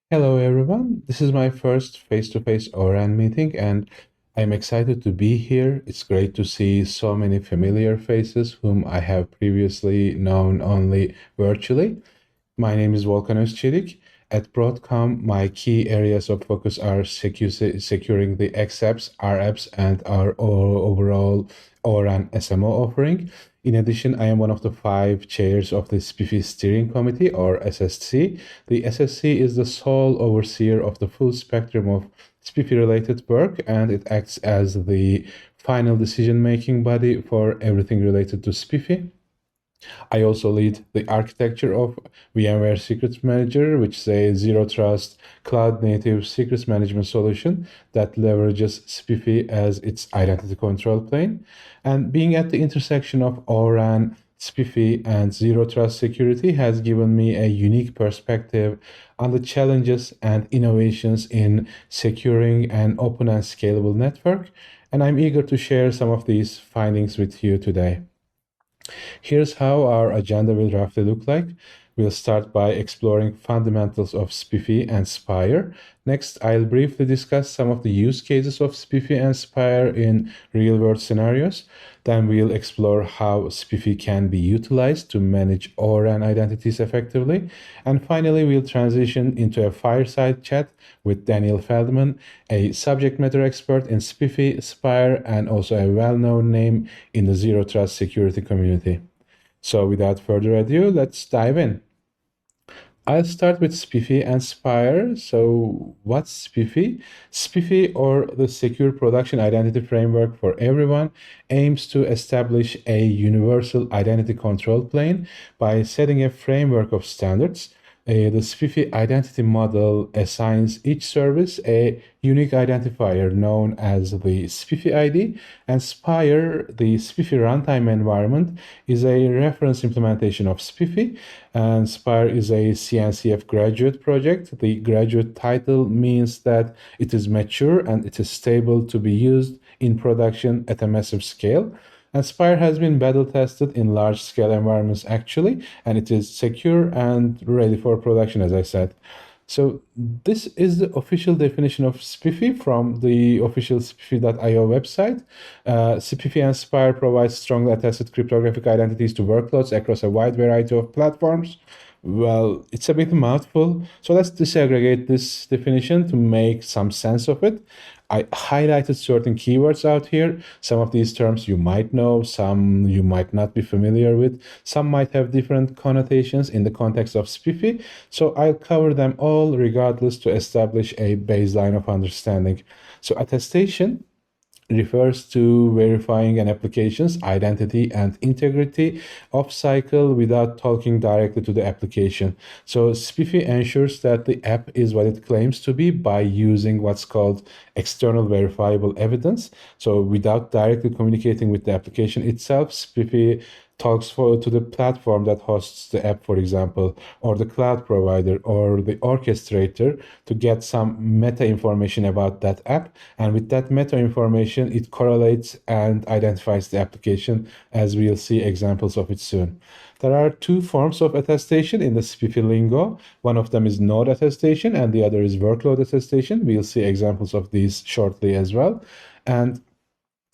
Hello, everyone. This is my first face-to-face ORAN meeting, and I'm excited to be here. It's great to see so many familiar faces whom I have previously known only virtually. My name is Volkanos Çelik. At Broadcom, my key areas of focus are securing the XApps, RApps, and our overall ORAN SMO offering. In addition, I am one of the five chairs of the SPIFFE Steering Committee, or SSC. The SSC is the sole overseer of the full spectrum of SPIFFE-related work, and it acts as the final decision-making body for everything related to SPIFFE. I also lead the architecture of VMware Secrets Manager, which is a zero trust cloud native secrets management solution that leverages SPIFFE as its identity control plane. And being at the intersection of ORAN, SPIFFE, and zero trust security has given me a unique perspective on the challenges and innovations in securing an open and scalable network. And I'm eager to share some of these findings with you today. Here's how our agenda will roughly look like. We'll start by exploring fundamentals of SPIFFE and SPIRE. Next, I'll briefly discuss some of the use cases of SPIFFE and SPIRE in real-world scenarios. Then we'll explore how SPIFFE can be utilized to manage ORAN identities effectively. And finally, we'll transition into a fireside chat with Daniel Feldman, a subject matter expert in SPIFFE, SPIRE, and also a well-known name in the Zero Trust security community. So without further ado, let's dive in. I'll start with SPIFFE and SPIRE. So what's SPIFFE? SPIFFE, or the Secure Production Identity Framework for Everyone, aims to establish a universal identity control plane by setting a framework of standards. The SPIFFE identity model assigns each service a unique identifier known as the SPIFFE ID, and SPIRE, the SPIFFE runtime environment, is a reference implementation of SPIFFE, and SPIRE is a CNCF graduate project. The graduate title means that it is mature and it is stable to be used in production at a massive scale. And Spire has been battle tested in large scale environments actually, and it is secure and ready for production, as I said. So this is the official definition of SPIFFE from the official SPIFFE.io website. SPIFFE and Spire provide strongly attested cryptographic identities to workloads across a wide variety of platforms. Well, it's a bit mouthful, so let's disaggregate this definition to make some sense of it. I highlighted certain keywords out here. Some of these terms you might know, some you might not be familiar with. Some might have different connotations in the context of SPIFFE, so I'll cover them all regardless to establish a baseline of understanding. So attestation refers to verifying an application's identity and integrity off cycle without talking directly to the application. So SPIFFE ensures that the app is what it claims to be by using what's called external verifiable evidence. So without directly communicating with the application itself, SPIFFE talks to the platform that hosts the app, for example, or the cloud provider or the orchestrator to get some meta information about that app. And with that meta information, it correlates and identifies the application, as we'll see examples of it soon. There are two forms of attestation in the SPIFFE lingo. One of them is node attestation and the other is workload attestation. We'll see examples of these shortly as well. And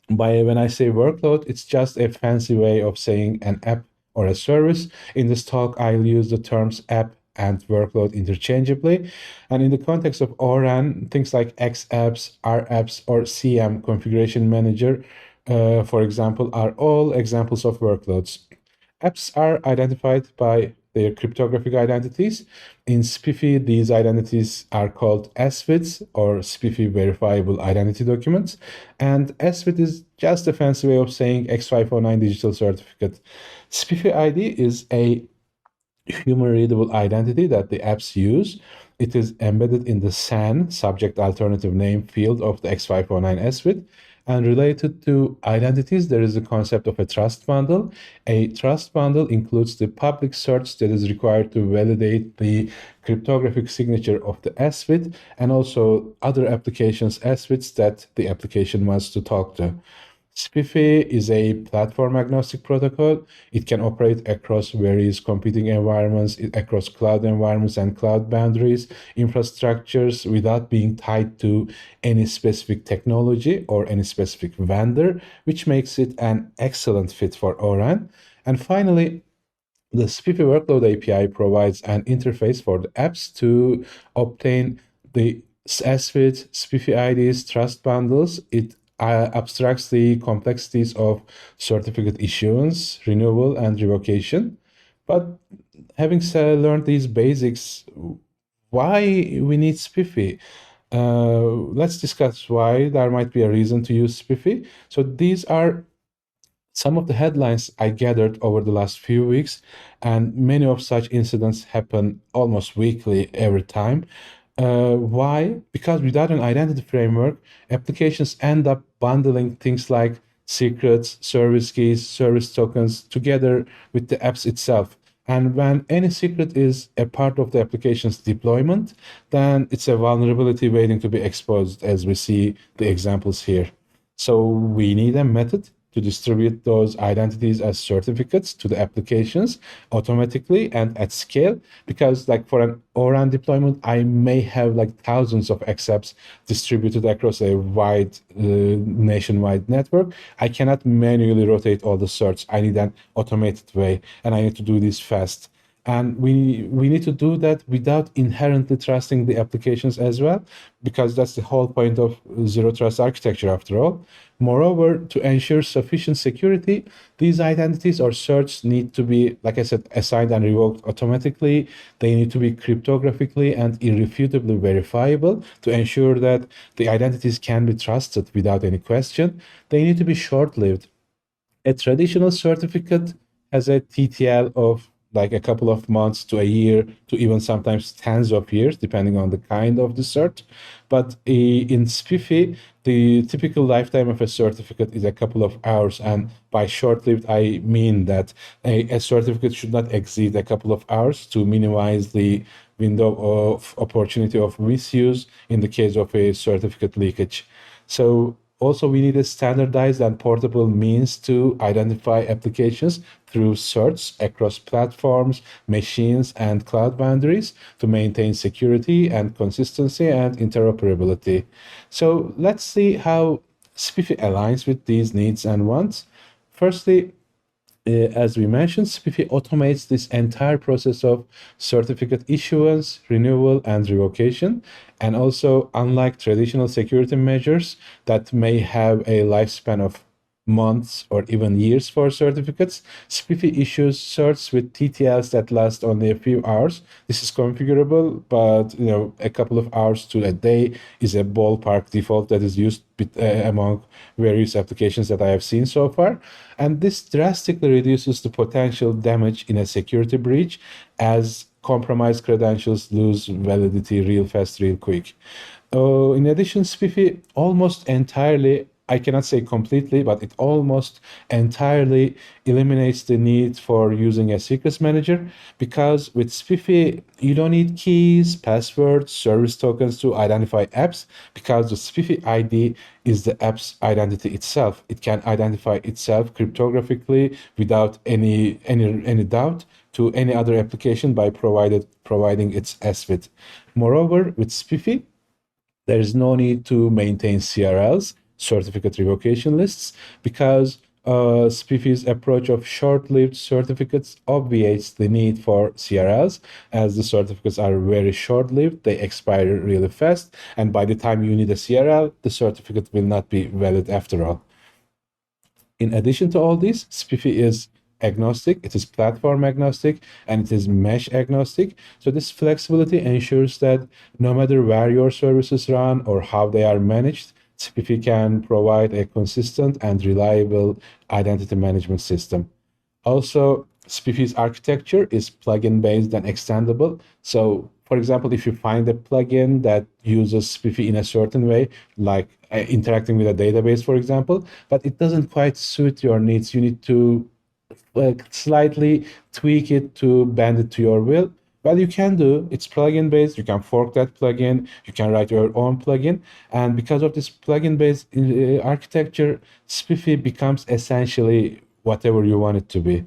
when I say workload, it's just a fancy way of saying an app or a service. In this talk, I'll use the terms app and workload interchangeably. And in the context of ORAN, things like XApps, RApps, or CM configuration manager, for example, are all examples of workloads. Apps are identified by their cryptographic identities. In SPIFFE, these identities are called SVIDs, or SPIFFE Verifiable Identity Documents. And SVID is just a fancy way of saying X509 digital certificate. SPIFFE ID is a human-readable identity that the apps use. It is embedded in the SAN, subject alternative name field of the X509 SVID. And related to identities, there is the concept of a trust bundle. A trust bundle includes the public search that is required to validate the cryptographic signature of the SVID and also other applications' SVIDs that the application wants to talk to. SPIFFE is a platform agnostic protocol. It can operate across various computing environments, across cloud environments and cloud boundaries, infrastructures without being tied to any specific technology or any specific vendor, which makes it an excellent fit for ORAN. And finally, the SPIFFE Workload API provides an interface for the apps to obtain the SWIFT, SPIFFE IDs, trust bundles. It abstracts the complexities of certificate issuance, renewal, and revocation. But having said, learned these basics, why we need SPIFFE? Let's discuss why there might be a reason to use SPIFFE. So these are some of the headlines I gathered over the last few weeks, and many of such incidents happen almost weekly every time. Why? Because without an identity framework, applications end up bundling things like secrets, service keys, service tokens together with the apps itself. And when any secret is a part of the application's deployment, then it's a vulnerability waiting to be exposed, as we see the examples here. So we need a method to distribute those identities as certificates to the applications automatically and at scale. Because like for an ORAN deployment, I may have like thousands of accepts distributed across a wide nationwide network. I cannot manually rotate all the certs. I need an automated way, and I need to do this fast. And we need to do that without inherently trusting the applications as well, because that's the whole point of zero trust architecture after all. Moreover, to ensure sufficient security, these identities or certs need to be, like I said, assigned and revoked automatically. They need to be cryptographically and irrefutably verifiable to ensure that the identities can be trusted without any question. They need to be short-lived. A traditional certificate has a TTL of like a couple of months to a year to even sometimes tens of years, depending on the kind of the cert. But in SPIFFE, the typical lifetime of a certificate is a couple of hours. And by short-lived, I mean that a certificate should not exceed a couple of hours to minimize the window of opportunity of misuse in the case of a certificate leakage. So also, we need a standardized and portable means to identify applications through certs across platforms, machines, and cloud boundaries to maintain security and consistency and interoperability. So let's see how SPIFFE aligns with these needs and wants. Firstly, as we mentioned, SPIFFE automates this entire process of certificate issuance, renewal, and revocation. And also, unlike traditional security measures that may have a lifespan of months or even years for certificates, SPIFFE issues certs with TTLs that last only a few hours. This is configurable, but a couple of hours to a day is a ballpark default that is used among various applications that I have seen so far. And this drastically reduces the potential damage in a security breach as compromised credentials lose validity real fast, real quick. In addition, SPIFFE almost entirely, I cannot say completely, but it almost entirely eliminates the need for using a secrets manager, because with SPIFFE, you don't need keys, passwords, service tokens to identify apps, because the SPIFFE ID is the app's identity itself. It can identify itself cryptographically without any doubt to any other application by providing its SWIT. Moreover, with SPIFFE, there is no need to maintain CRLs, certificate revocation lists, because SPIFFE's approach of short-lived certificates obviates the need for CRLs, as the certificates are very short-lived, they expire really fast, and by the time you need a CRL, the certificate will not be valid after all. In addition to all this, SPIFFE is agnostic, it is platform agnostic, and it is mesh agnostic. So this flexibility ensures that no matter where your services run or how they are managed, SPIFFE can provide a consistent and reliable identity management system. Also, SPIFFE's architecture is plugin based and extendable. So, for example, if you find a plugin that uses SPIFFE in a certain way, like interacting with a database, for example, but it doesn't quite suit your needs, you need to slightly tweak it to bend it to your will. Well, you can do. It's plugin based. You can fork that plugin. You can write your own plugin. And because of this plugin based architecture, SPIFFE becomes essentially whatever you want it to be.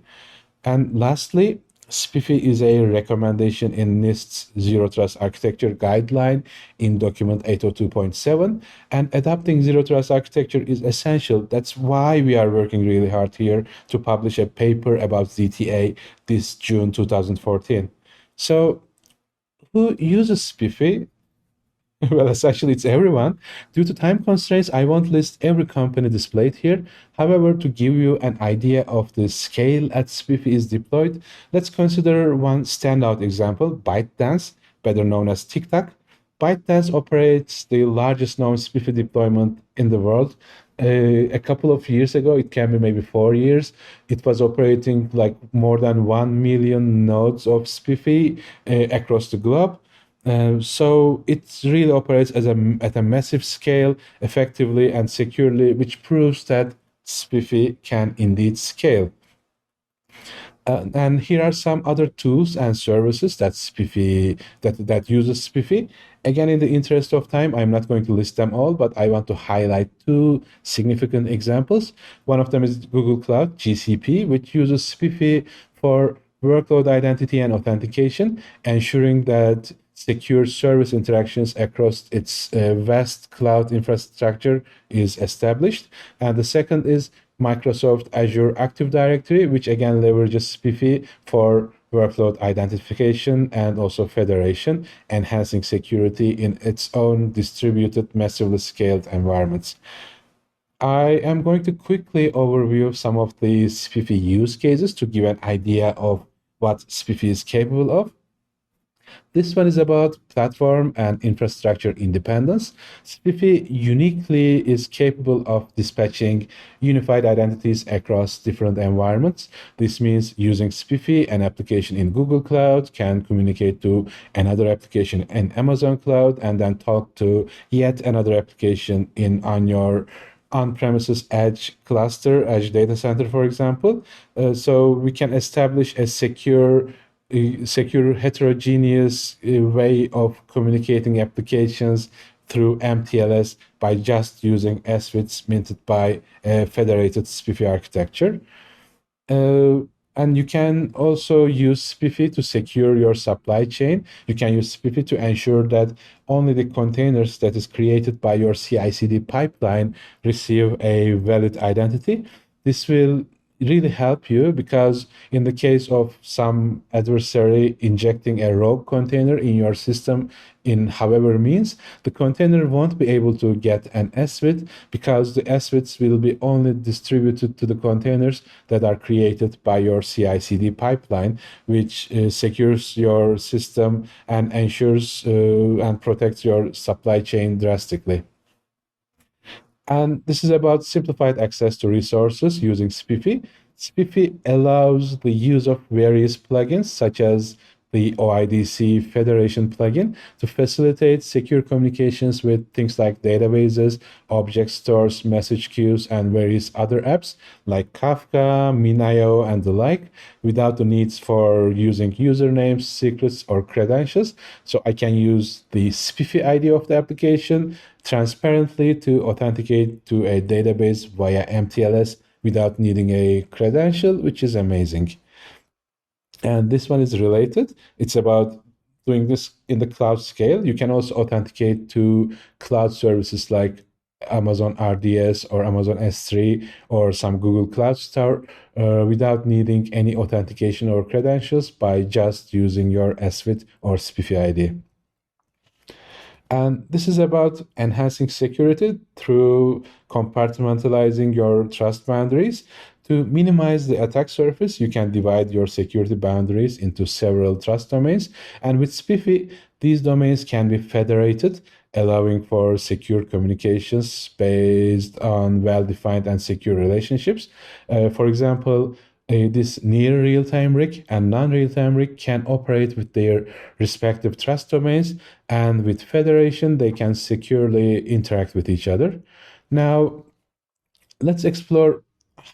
And lastly, SPIFFE is a recommendation in NIST's Zero Trust Architecture Guideline in document 802.7. And adopting Zero Trust Architecture is essential. That's why we are working really hard here to publish a paper about ZTA this June 2014. So, who uses SPIFFE? Well, essentially, it's everyone. Due to time constraints, I won't list every company displayed here. However, to give you an idea of the scale at SPIFFE is deployed, let's consider one standout example, ByteDance, better known as TikTok. ByteDance operates the largest known SPIFFE deployment in the world. A couple of years ago, it can be maybe 4 years, it was operating like more than 1 million nodes of SPIFFE across the globe. So it really operates at a massive scale, effectively and securely, which proves that SPIFFE can indeed scale. And here are some other tools and services that that uses SPIFFE. Again, in the interest of time, I'm not going to list them all, but I want to highlight two significant examples. One of them is Google Cloud, GCP, which uses SPIFFE for workload identity and authentication, ensuring that secure service interactions across its vast cloud infrastructure is established. And the second is Microsoft Azure Active Directory, which again leverages SPIFFE for workload identification and also federation, enhancing security in its own distributed, massively scaled environments. I am going to quickly overview some of the SPIFFE use cases to give an idea of what SPIFFE is capable of. This one is about platform and infrastructure independence. SPIFFE uniquely is capable of dispatching unified identities across different environments. This means using SPIFFE, an application in Google Cloud can communicate to another application in Amazon Cloud and then talk to yet another application on your on-premises edge cluster, edge data center, for example. So we can establish a secure heterogeneous way of communicating applications through MTLS by just using SWITs minted by a federated SPIFFE architecture. Uh, and you can also use SPIFFE to secure your supply chain. You can use SPIFFE to ensure that only the containers that is created by your CI/CD pipeline receive a valid identity. This will really help you because in the case of some adversary injecting a rogue container in your system in however means, the container won't be able to get an SWIT because the SWITs will be only distributed to the containers that are created by your CI/CD pipeline, which secures your system and ensures and protects your supply chain drastically. And this is about simplified access to resources using SPIFFE. SPIFFE allows the use of various plugins, such as the OIDC Federation plugin, to facilitate secure communications with things like databases, object stores, message queues, and various other apps like Kafka, Minio, and the like, without the needs for using usernames, secrets, or credentials. So I can use the SPIFFE ID of the application transparently to authenticate to a database via MTLS without needing a credential, which is amazing. And this one is related. It's about doing this in the cloud scale. You can also authenticate to cloud services like Amazon RDS or Amazon S3 or some Google Cloud Store without needing any authentication or credentials by just using your SWIT or SPIFFE ID. And this is about enhancing security through compartmentalizing your trust boundaries. To minimize the attack surface, you can divide your security boundaries into several trust domains. And with SPIFFE, these domains can be federated, allowing for secure communications based on well-defined and secure relationships. For example, this near real-time rig and non-real-time rig can operate with their respective trust domains, and with federation, they can securely interact with each other. Now, let's explore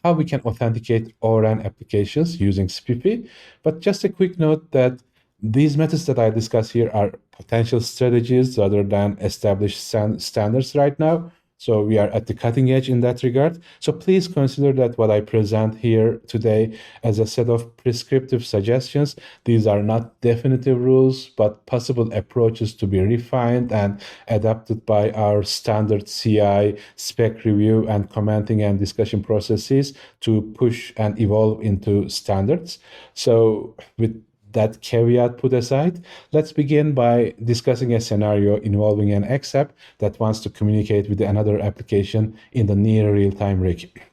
how we can authenticate ORAN applications using SPIFFE. But just a quick note that These methods that I discuss here are potential strategies rather than established standards right now. So we are at the cutting edge in that regard. So please consider that what I present here today as a set of prescriptive suggestions. These are not definitive rules, but possible approaches to be refined and adapted by our standard CI, spec review, and commenting and discussion processes to push and evolve into standards. So with that caveat put aside, let's begin by discussing a scenario involving an XApp that wants to communicate with another application in the near real-time rig.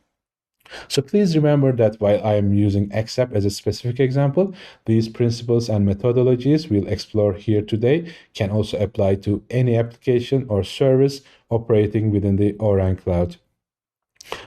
So please remember that while I am using XApp as a specific example, these principles and methodologies we'll explore here today can also apply to any application or service operating within the ORAN cloud.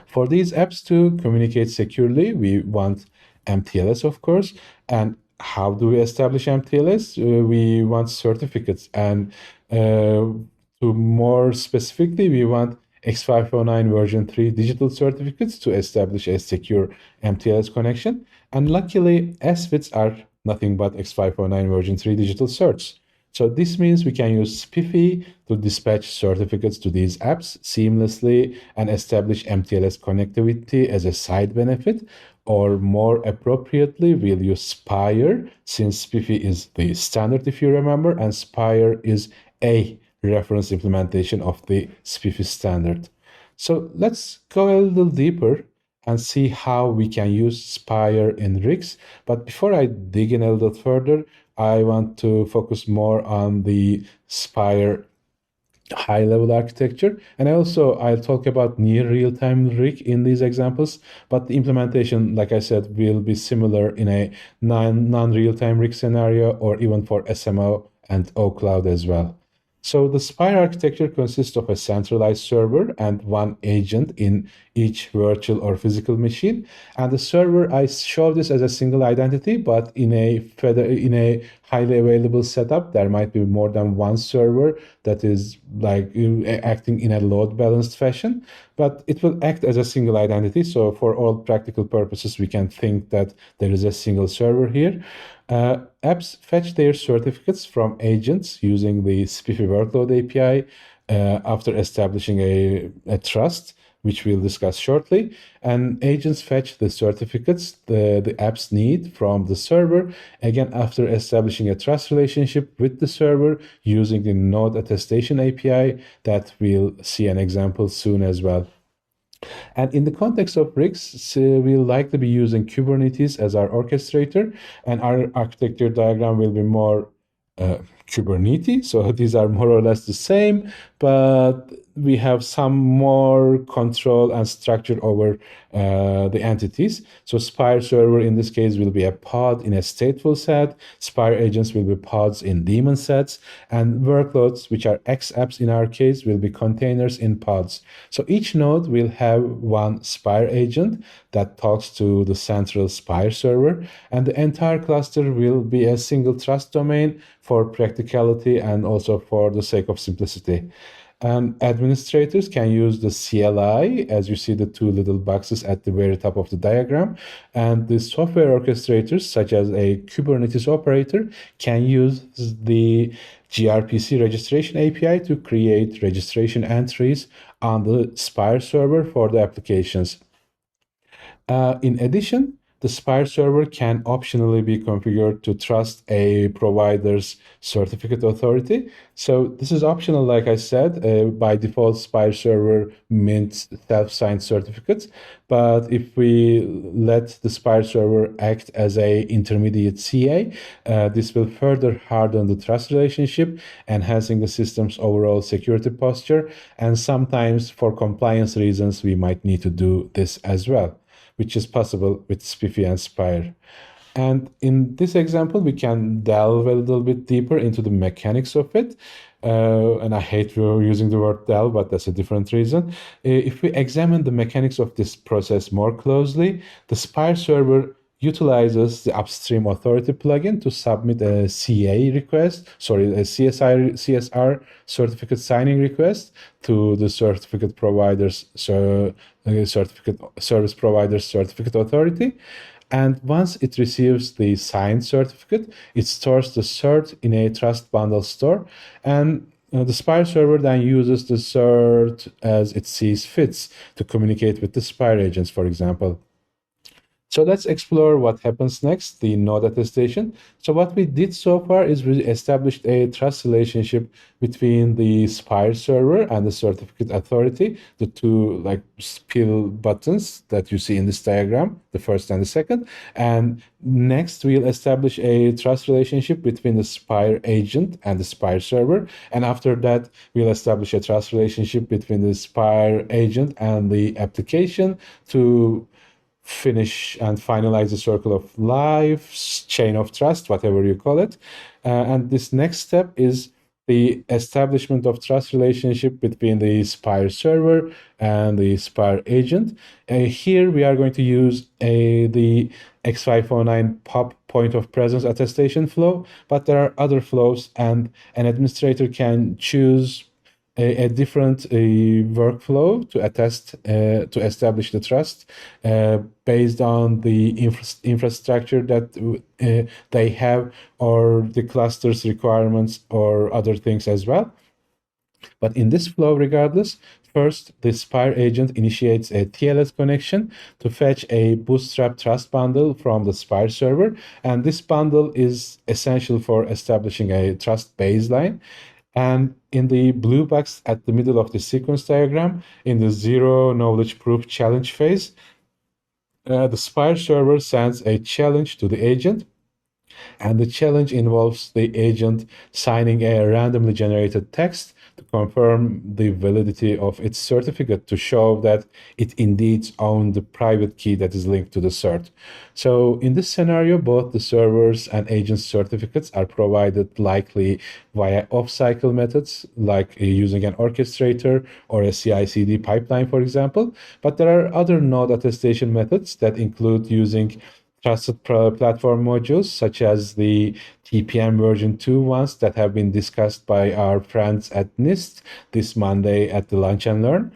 For these apps to communicate securely, we want MTLS, of course. And how do we establish MTLS? We want certificates. And to more specifically, we want X509 version 3 digital certificates to establish a secure MTLS connection. And luckily, SWITs are nothing but X509 version 3 digital certs. So this means we can use SPIFFE to dispatch certificates to these apps seamlessly and establish MTLS connectivity as a side benefit. Or more appropriately, we'll use Spire, since SPIFFE is the standard, if you remember, and Spire is a reference implementation of the SPIFFE standard. So let's go a little deeper and see how we can use Spire in rigs. But before I dig in a little further, I want to focus more on the Spire high-level architecture. And I'll talk about near real-time rig in these examples, but the implementation, like I said, will be similar in a non-real-time rig scenario or even for SMO and OCloud as well. So the Spire architecture consists of a centralized server and one agent in each virtual or physical machine. And the server, I show this as a single identity, but in a highly available setup, there might be more than one server that is like acting in a load balanced fashion, but it will act as a single identity. So for all practical purposes, we can think that there is a single server here. Apps fetch their certificates from agents using the SPIFFE workload API after establishing a trust, which we'll discuss shortly. And agents fetch the certificates the apps need from the server, again, after establishing a trust relationship with the server using the Node Attestation API that we'll see an example soon as well. And in the context of rigs, we'll likely be using Kubernetes as our orchestrator, and our architecture diagram will be more Kubernetes. So these are more or less the same, but we have some more control and structure over the entities. So Spire server in this case will be a pod in a stateful set. Spire agents will be pods in daemon sets, and workloads, which are X apps in our case, will be containers in pods. So each node will have one Spire agent that talks to the central Spire server, and the entire cluster will be a single trust domain for practicality and also for the sake of simplicity. And administrators can use the CLI, as you see the two little boxes at the very top of the diagram. And the software orchestrators, such as a Kubernetes operator, can use the gRPC registration API to create registration entries on the Spire server for the applications. In addition, the Spire server can optionally be configured to trust a provider's certificate authority. So this is optional, like I said. By default, Spire server mints self-signed certificates. But if we let the Spire server act as a intermediate CA, this will further harden the trust relationship, enhancing the system's overall security posture. And sometimes, for compliance reasons, we might need to do this as well, which is possible with SPIFFE and Spire. And in this example, we can delve a little bit deeper into the mechanics of it. And I hate using the word delve, but that's a different reason. If we examine the mechanics of this process more closely, the Spire server utilizes the upstream authority plugin to submit a CSR certificate signing request to the certificate provider's certificate service provider's certificate authority. And once it receives the signed certificate, it stores the cert in a trust bundle store. And the Spire server then uses the cert as it sees fits to communicate with the Spire agents, for example. So let's explore what happens next, the node attestation. So what we did so far is we established a trust relationship between the Spire server and the certificate authority, the two like spill buttons that you see in this diagram, the first and the second. And next we'll establish a trust relationship between the Spire agent and the Spire server. And after that, we'll establish a trust relationship between the Spire agent and the application to finish and finalize the circle of life, chain of trust, whatever you call it. And this next step is the establishment of trust relationship between the Spire server and the Spire agent. Here we are going to use the X509 POP point of presence attestation flow, but there are other flows, and an administrator can choose a different workflow to attest to establish the trust based on the infrastructure that they have, or the cluster's requirements, or other things as well. But in this flow, regardless, first the Spire agent initiates a TLS connection to fetch a Bootstrap trust bundle from the Spire server, and this bundle is essential for establishing a trust baseline. And in the blue box at the middle of the sequence diagram, in the zero knowledge proof challenge phase, the Spire server sends a challenge to the agent, and the challenge involves the agent signing a randomly generated text to confirm the validity of its certificate, to show that it indeed owns the private key that is linked to the cert. So in this scenario, both the servers and agents certificates are provided likely via off-cycle methods, like using an orchestrator or a CI/CD pipeline, for example. But there are other node attestation methods that include using trusted platform modules, such as the TPM version 2 ones that have been discussed by our friends at NIST this Monday at the Lunch and Learn.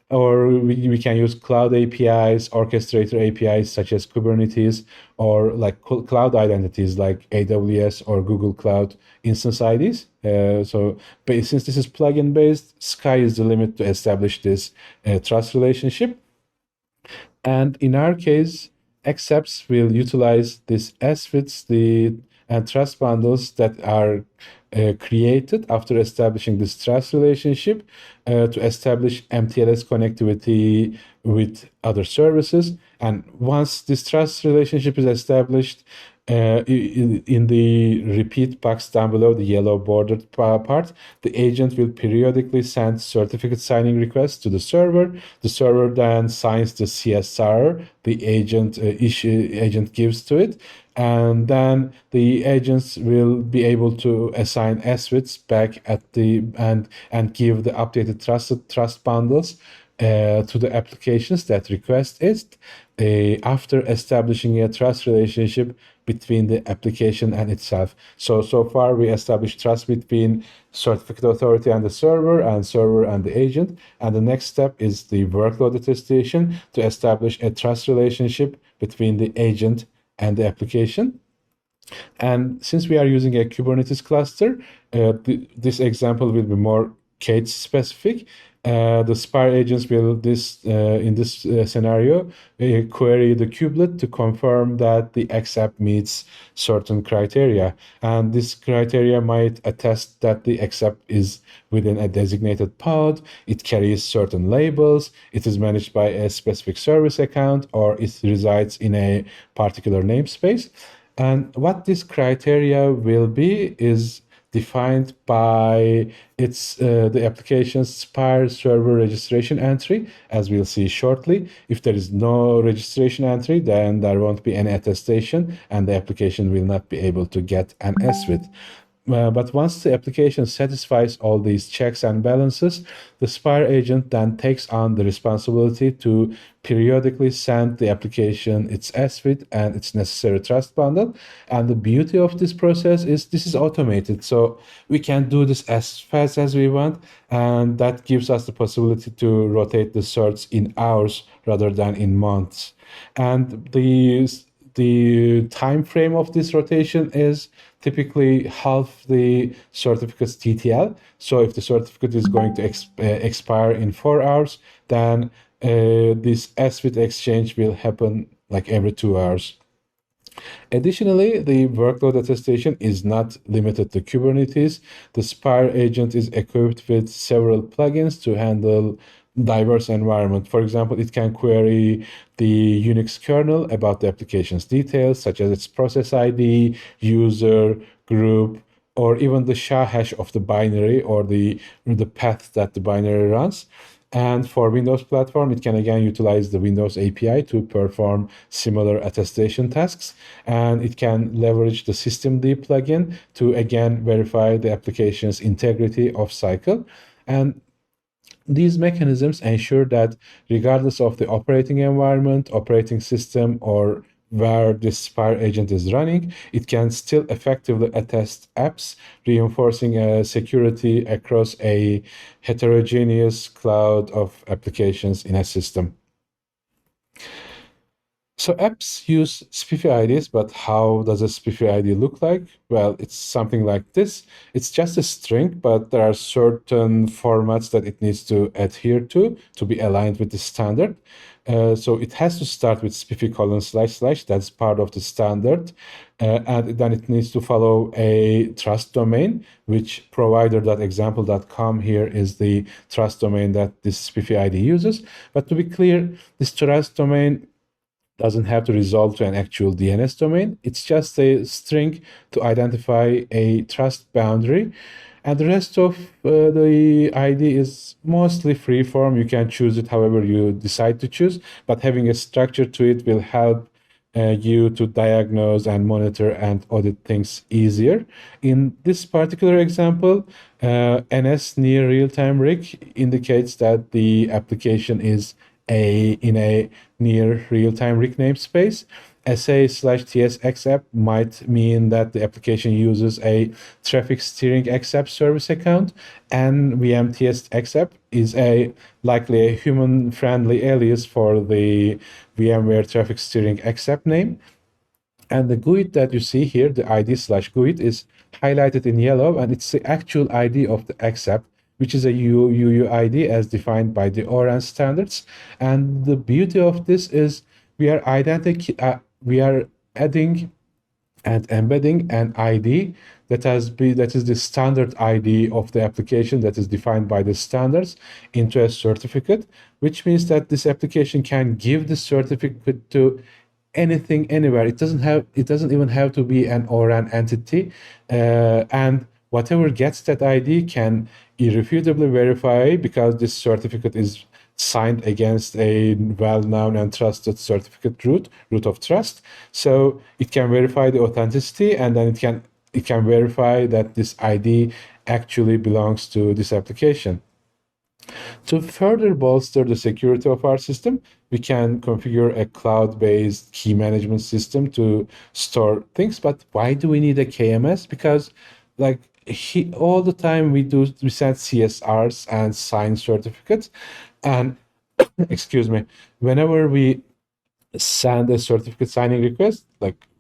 Or we can use cloud APIs, orchestrator APIs such as Kubernetes, or like cloud identities like AWS or Google Cloud Instance IDs. Since this is plugin based, sky is the limit to establish this trust relationship. And in our case, accepts will utilize this SWITs and trust bundles that are created after establishing this trust relationship to establish MTLS connectivity with other services. And once this trust relationship is established, in the repeat box down below, the yellow bordered part, the agent will periodically send certificate signing requests to the server. The server then signs the CSR the agent gives to it, and then the agents will be able to assign SWITs back at the and give the updated trust bundles to the applications that request it after establishing a trust relationship between the application and itself. So far we established trust between certificate authority and the server and the agent. And the next step is the workload attestation to establish a trust relationship between the agent and the application. And since we are using a Kubernetes cluster, this example will be more case specific. The Spire agents will in this scenario query the kubelet to confirm that the accept meets certain criteria, and this criteria might attest that the accept is within a designated pod, it carries certain labels, it is managed by a specific service account, or it resides in a particular namespace. And what this criteria will be is defined by the application's Spire server registration entry, as we'll see shortly. If there is no registration entry, then there won't be any attestation, and the application will not be able to get an SWIT. But once the application satisfies all these checks and balances, the Spire agent then takes on the responsibility to periodically send the application its SWIT and its necessary trust bundle. And the beauty of this process is this is automated, so we can do this as fast as we want, and that gives us the possibility to rotate the certs in hours rather than in months. And the time frame of this rotation is typically half the certificate's TTL. So if the certificate is going to expire in 4 hours, then this SPIFFE exchange will happen like every 2 hours. Additionally, the workload attestation is not limited to Kubernetes. The Spire agent is equipped with several plugins to handle diverse environment. For example, it can query the Unix kernel about the application's details, such as its process ID, user, group, or even the SHA hash of the binary or the path that the binary runs. And for Windows platform, it can again utilize the Windows API to perform similar attestation tasks. And it can leverage the systemd plugin to again verify the application's integrity off cycle. And these mechanisms ensure that regardless of the operating environment, operating system, or where this Spire agent is running, it can still effectively attest apps, reinforcing security across a heterogeneous cloud of applications in a system. So apps use SPIFFE IDs, but how does a SPIFFE ID look like? Well, it's something like this. It's just a string, but there are certain formats that it needs to adhere to be aligned with the standard. So it has to start with SPIFFE:// that's part of the standard. And then it needs to follow a trust domain, which provider.example.com here is the trust domain that this SPIFFE ID uses. But to be clear, this trust domain doesn't have to resolve to an actual DNS domain. It's just a string to identify a trust boundary. And the rest of the ID is mostly freeform. You can choose it however you decide to choose, but having a structure to it will help you to diagnose and monitor and audit things easier. In this particular example, NS near real-time rig indicates that the application is in a near real-time rig namespace. SA/TSXApp might mean that the application uses a traffic steering XApp service account, and VMTSXApp is likely a human-friendly alias for the VMware traffic steering XApp name. And the GUID that you see here, the ID/GUID, is highlighted in yellow, and it's the actual ID of the XApp, which is a UUID as defined by the ORAN standards. And the beauty of this is we are adding and embedding an ID that is the standard ID of the application that is defined by the standards into a certificate, which means that this application can give the certificate to anything, anywhere. It doesn't even have to be an ORAN entity, and whatever gets that ID can irrefutably verify, because this certificate is signed against a well-known and trusted certificate root of trust. So it can verify the authenticity, and then it can verify that this ID actually belongs to this application. To further bolster the security of our system, we can configure a cloud-based key management system to store things. But why do we need a KMS? Because all the time we send CSRs and sign certificates, and excuse me, whenever we send a certificate signing request,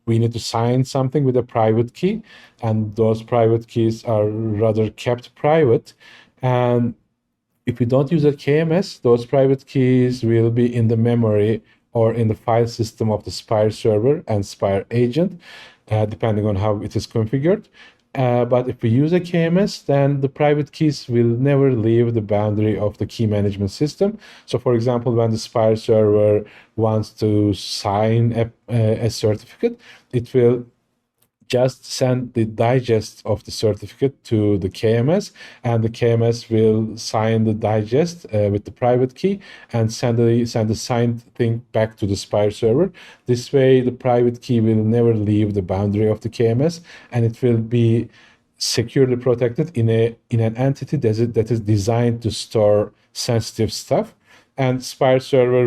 we need to sign something with a private key, and those private keys are rather kept private. And if we don't use a KMS, those private keys will be in the memory or in the file system of the Spire server and Spire agent, depending on how it is configured. But if we use a KMS, then the private keys will never leave the boundary of the key management system. So for example, when the Spire server wants to sign a certificate, it will just send the digest of the certificate to the KMS, and the KMS will sign the digest with the private key and send the signed thing back to the Spire server. This way, the private key will never leave the boundary of the KMS, and it will be securely protected in an entity that is designed to store sensitive stuff. And Spire server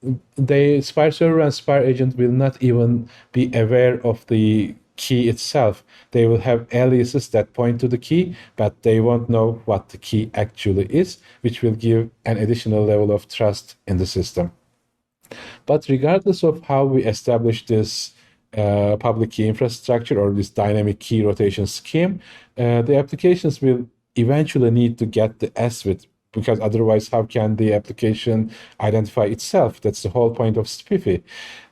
and Spire agent will not even be aware of the key itself. They will have aliases that point to the key, but they won't know what the key actually is, which will give an additional level of trust in the system. But regardless of how we establish this public key infrastructure or this dynamic key rotation scheme, the applications will eventually need to get the SWIT, because otherwise, how can the application identify itself? That's the whole point of SPIFFE.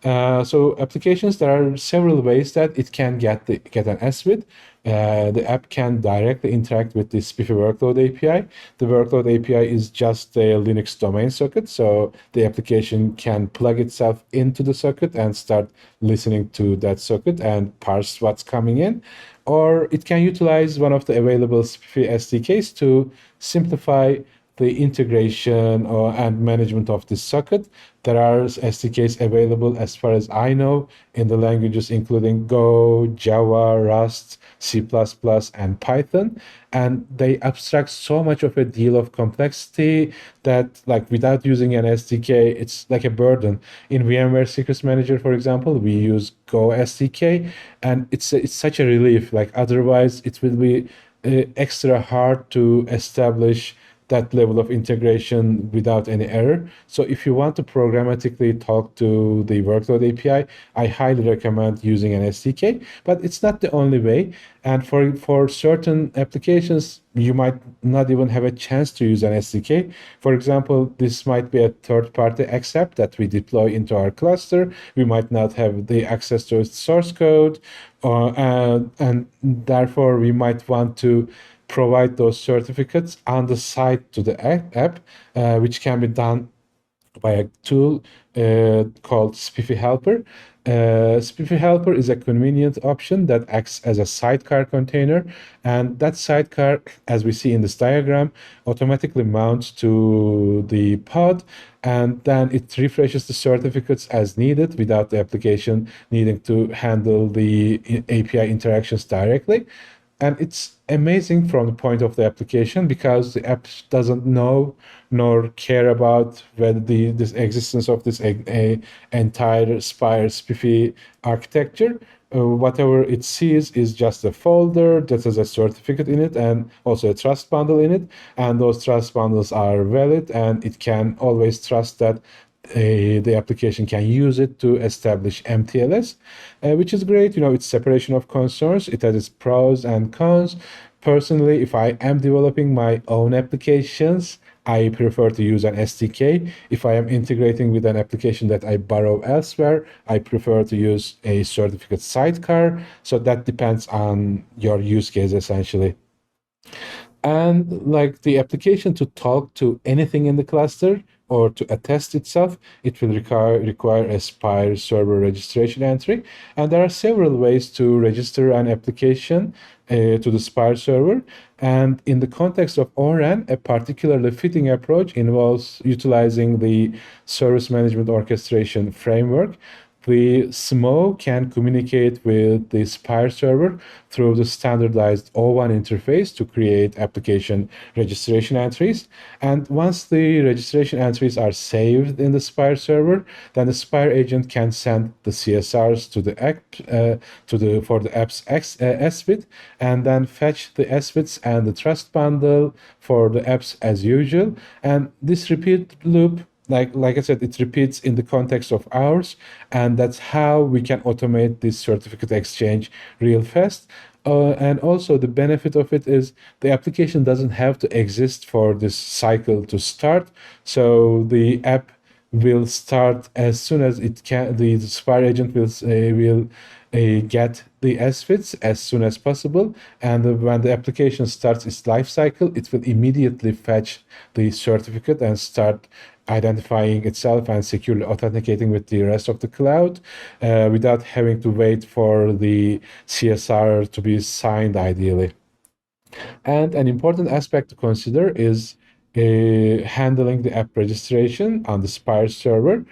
So applications, there are several ways that it can get an SWIT. The app can directly interact with the SPIFFE workload API. The workload API is just a Linux domain socket, so the application can plug itself into the socket and start listening to that socket and parse what's coming in. Or it can utilize one of the available SPIFFE SDKs to simplify the integration and management of this socket. There are SDKs available, as far as I know, in the languages including Go, Java, Rust, C++, and Python. And they abstract so much of a deal of complexity that, like, without using an SDK, it's like a burden. In VMware Secrets Manager, for example, we use Go SDK, and it's such a relief. Like, otherwise, it will be extra hard to establish that level of integration without any error. So if you want to programmatically talk to the workload API, I highly recommend using an SDK, but it's not the only way. And for certain applications, you might not even have a chance to use an SDK. For example, this might be a third-party accept that we deploy into our cluster. We might not have the access to its source code, and therefore we might want to provide those certificates on the side to the app, which can be done by a tool called SPIFFE Helper. SPIFFE Helper is a convenient option that acts as a sidecar container, and that sidecar, as we see in this diagram, automatically mounts to the pod, and then it refreshes the certificates as needed without the application needing to handle the API interactions directly. And it's amazing from the point of the application, because the app doesn't know nor care about whether this existence of this entire Spire SPIFFE architecture. Whatever it sees is just a folder that has a certificate in it and also a trust bundle in it. And those trust bundles are valid, and it can always trust that the application can use it to establish MTLS, which is great. You know, it's separation of concerns. It has its pros and cons. Personally, if I am developing my own applications, I prefer to use an SDK. If I am integrating with an application that I borrow elsewhere, I prefer to use a certificate sidecar. So that depends on your use case, essentially. And like the application to talk to anything in the cluster or to attest itself, it will require a Spire server registration entry. And there are several ways to register an application to the Spire server. And in the context of ORAN, a particularly fitting approach involves utilizing the service management orchestration framework. The SMO can communicate with the Spire server through the standardized O1 interface to create application registration entries. And once the registration entries are saved in the Spire server, then the Spire agent can send the CSRs to the app for the app's SWIT, and then fetch the SWITs and the trust bundle for the apps as usual. And this repeat loop, like I said, it repeats in the context of hours, and that's how we can automate this certificate exchange real fast. And also the benefit of it is the application doesn't have to exist for this cycle to start. So the app will start as soon as it can. The Spire agent will get the SFITs as soon as possible, and when the application starts its life cycle, it will immediately fetch the certificate and start identifying itself and securely authenticating with the rest of the cloud without having to wait for the CSR to be signed, ideally. And an important aspect to consider is handling the app registration on the Spire server.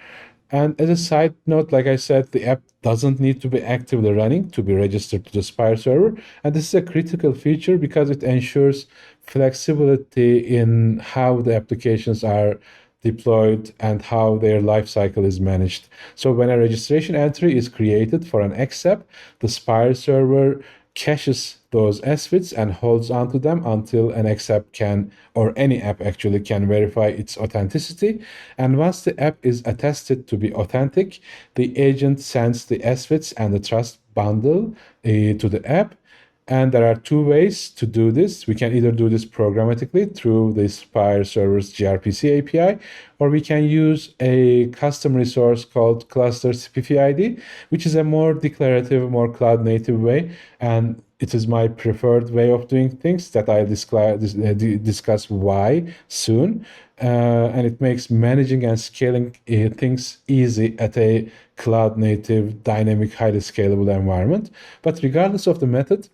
And as a side note, like I said, the app doesn't need to be actively running to be registered to the Spire server. And this is a critical feature because it ensures flexibility in how the applications are deployed and how their life cycle is managed. So when a registration entry is created for an XApp, the Spire server caches those SVITs and holds onto them until an X app can, or any app actually, can verify its authenticity. And once the app is attested to be authentic, the agent sends the SVITs and the trust bundle to the app. And there are two ways to do this. We can either do this programmatically through the Spire server's gRPC API, or we can use a custom resource called cluster SPIFFE ID, which is a more declarative, more cloud native way. And it is my preferred way of doing things that I'll discuss why soon. And it makes managing and scaling things easy at a cloud native, dynamic, highly scalable environment. But regardless of the method,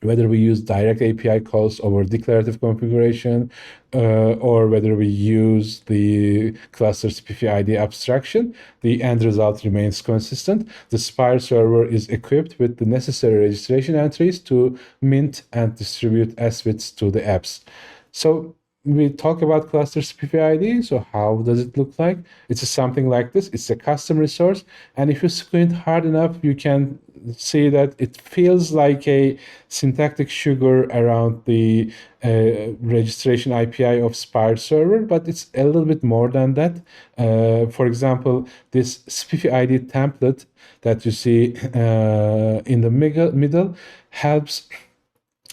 whether we use direct API calls over declarative configuration, or whether we use the cluster SPIFFE ID abstraction, the end result remains consistent. The Spire server is equipped with the necessary registration entries to mint and distribute SVITs to the apps. So we talk about cluster SPIFFE ID. So how does it look like? It's something like this. It's a custom resource. And if you squint hard enough, you can see that it feels like a syntactic sugar around the registration API of Spire server, but it's a little bit more than that. For example, this SPIFFE ID template that you see in the middle helps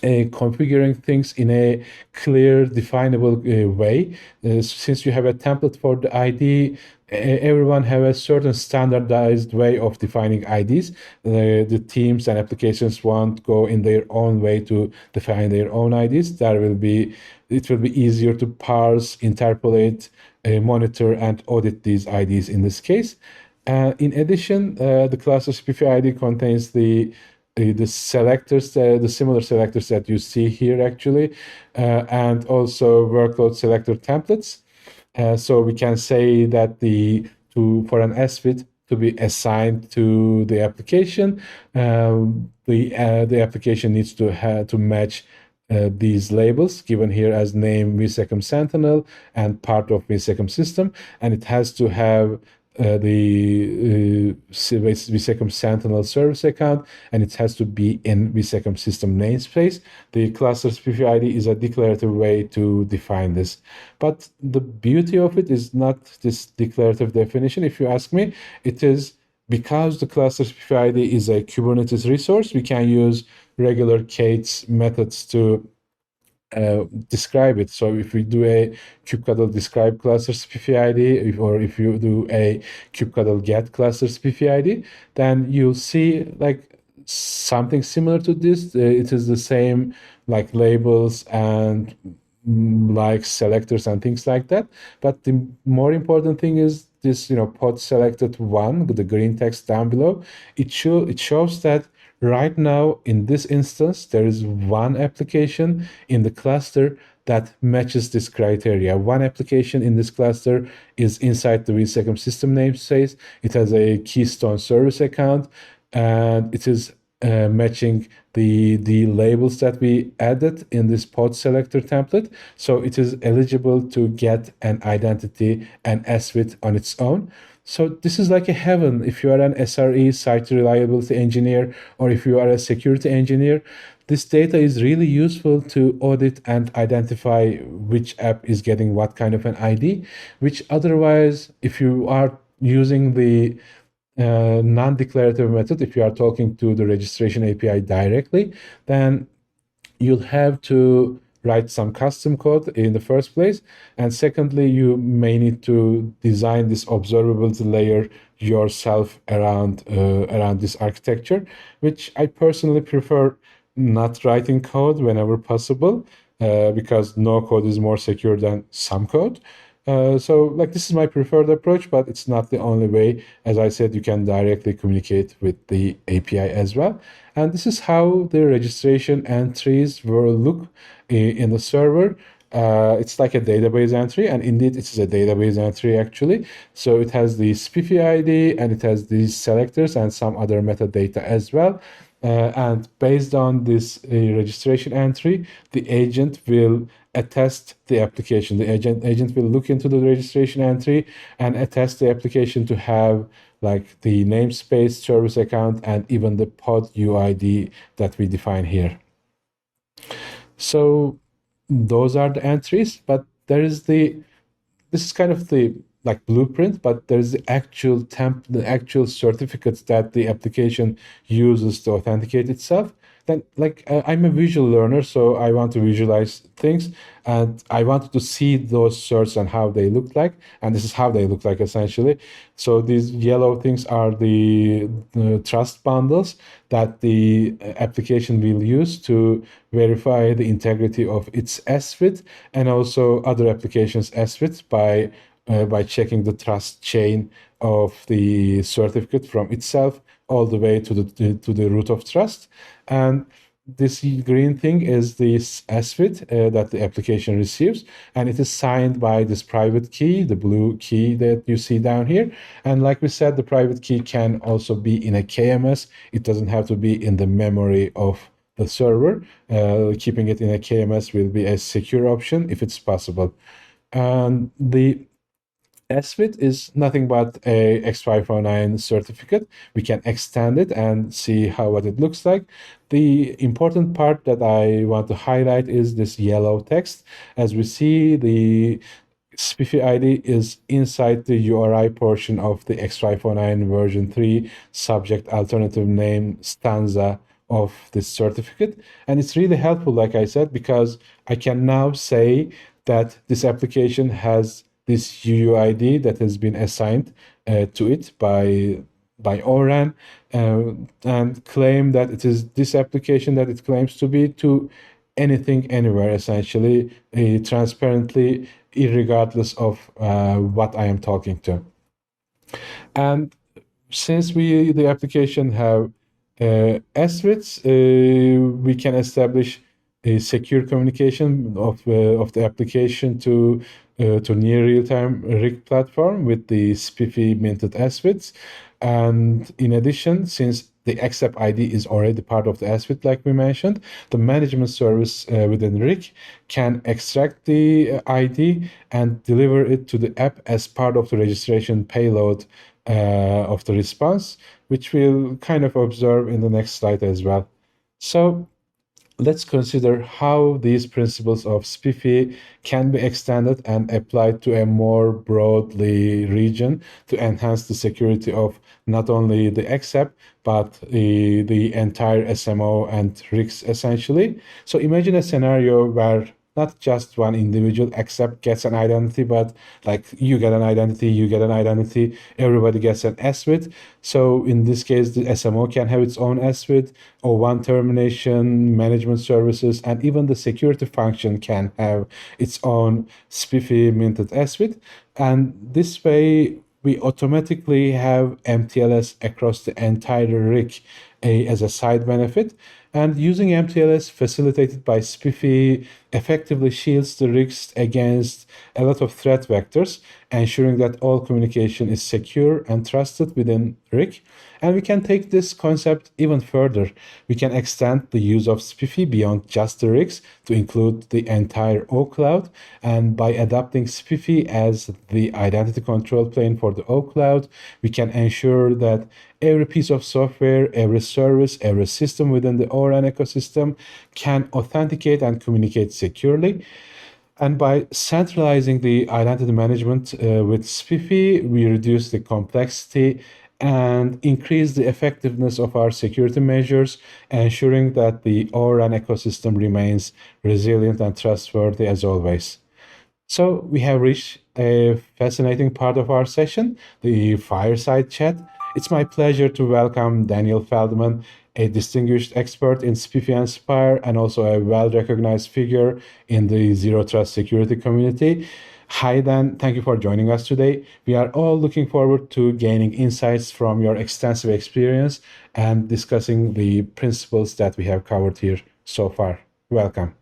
configuring things in a clear, definable way. Since you have a template for the ID, everyone have a certain standardized way of defining IDs. The teams and applications won't go in their own way to define their own IDs. It will be easier to parse, interpolate, monitor, and audit these IDs in this case. In addition, the cluster SPIFFE ID contains the selectors, the similar selectors that you see here actually, and also workload selector templates. So we can say that for an SVIT to be assigned to the application, the application needs to match these labels given here as name vSecond Sentinel and part of vSecond system, and it has to have the vSecond Sentinel service account, and it has to be in vSecond system namespace. The cluster SPIFFE ID is a declarative way to define this. But the beauty of it is not this declarative definition, if you ask me. It is because the cluster SPIFFE ID is a Kubernetes resource, we can use regular K8s methods to describe it. So if we do a kubectl describe cluster SPIFFE ID, or if you do a kubectl get cluster SPIFFE ID, then you'll see like something similar to this. It is the same like labels and like selectors and things like that. But the more important thing is this, pod selected one, the green text down below. It shows that right now, in this instance, there is one application in the cluster that matches this criteria. One application in this cluster is inside the vSecond system namespace. It has a Keystone service account, and it is matching the labels that we added in this pod selector template. So it is eligible to get an identity and SVIT on its own. So this is like a heaven if you are an SRE, site reliability engineer, or if you are a security engineer. This data is really useful to audit and identify which app is getting what kind of an ID, which otherwise, if you are using the non-declarative method, if you are talking to the registration API directly, then you'll have to write some custom code in the first place. And secondly, you may need to design this observability layer yourself around this architecture, which I personally prefer not writing code whenever possible, because no code is more secure than some code. So like this is my preferred approach, but it's not the only way. As I said, you can directly communicate with the API as well. And this is how the registration entries will look in the server. It's like a database entry, and indeed it is a database entry actually. So it has the SPIFFE ID, and it has these selectors and some other metadata as well. And based on this registration entry, the agent will attest the application. The agent will look into the registration entry and attest the application to have like the namespace, service account, and even the pod UID that we define here. So those are the entries, but there is the this is kind of the like blueprint, but there's the actual certificates that the application uses to authenticate itself. Then, I'm a visual learner, so I want to visualize things, and I wanted to see those certs and how they look like, and this is how they look like essentially. So these yellow things are the trust bundles that the application will use to verify the integrity of its SWIT and also other applications' SWIT by checking the trust chain of the certificate from itself all the way to the root of trust. And this green thing is the SWIT that the application receives, and it is signed by this private key, the blue key that you see down here. And like we said, the private key can also be in a KMS. It doesn't have to be in the memory of the server. Keeping it in a KMS will be a secure option if it's possible. And the SWIT is nothing but a X509 certificate. We can extend it and see what it looks like. The important part that I want to highlight is this yellow text. As we see, the SPIFFE ID is inside the URI portion of the X509 version 3 subject alternative name stanza of this certificate. And it's really helpful, like I said, because I can now say that this application has this UUID that has been assigned to it by ORAN, and claim that it is this application that it claims to be to anything, anywhere, essentially, transparently, irregardless of what I am talking to. And since the application have SWITs, we can establish a secure communication of the application to near real-time RIG platform with the SPIFFE minted SWITs. And in addition, since the accept ID is already part of the SWIT, like we mentioned, the management service within RIG can extract the ID and deliver it to the app as part of the registration payload of the response, which we'll kind of observe in the next slide as well. So let's consider how these principles of SPIFFE can be extended and applied to a more broadly region to enhance the security of not only the XApp, but the entire SMO and RIGs essentially. So imagine a scenario where not just one individual XApp gets an identity, but like you get an identity, you get an identity, everybody gets an SWIT. So in this case, the SMO can have its own SWIT, or one termination, management services, and even the security function can have its own SPIFFE minted SWIT. And this way, we automatically have MTLS across the entire RIG as a side benefit. And using MTLS facilitated by SPIFFE effectively shields the RIGs against a lot of threat vectors, ensuring that all communication is secure and trusted within RIG. And we can take this concept even further. We can extend the use of SPIFFE beyond just the RIGs to include the entire OCloud. And by adopting SPIFFE as the identity control plane for the OCloud, we can ensure that every piece of software, every service, every system within the ORAN ecosystem can authenticate and communicate securely. And by centralizing the identity management with SPIFFE, we reduce the complexity and increase the effectiveness of our security measures, ensuring that the ORAN ecosystem remains resilient and trustworthy as always. So we have reached a fascinating part of our session, the fireside chat. It's my pleasure to welcome Daniel Feldman, a distinguished expert in SPIFFE and SPIRE, and also a well-recognized figure in the Zero Trust security community. Hi, Dan. Thank you for joining us today. We are all looking forward to gaining insights from your extensive experience and discussing the principles that we have covered here so far. Welcome.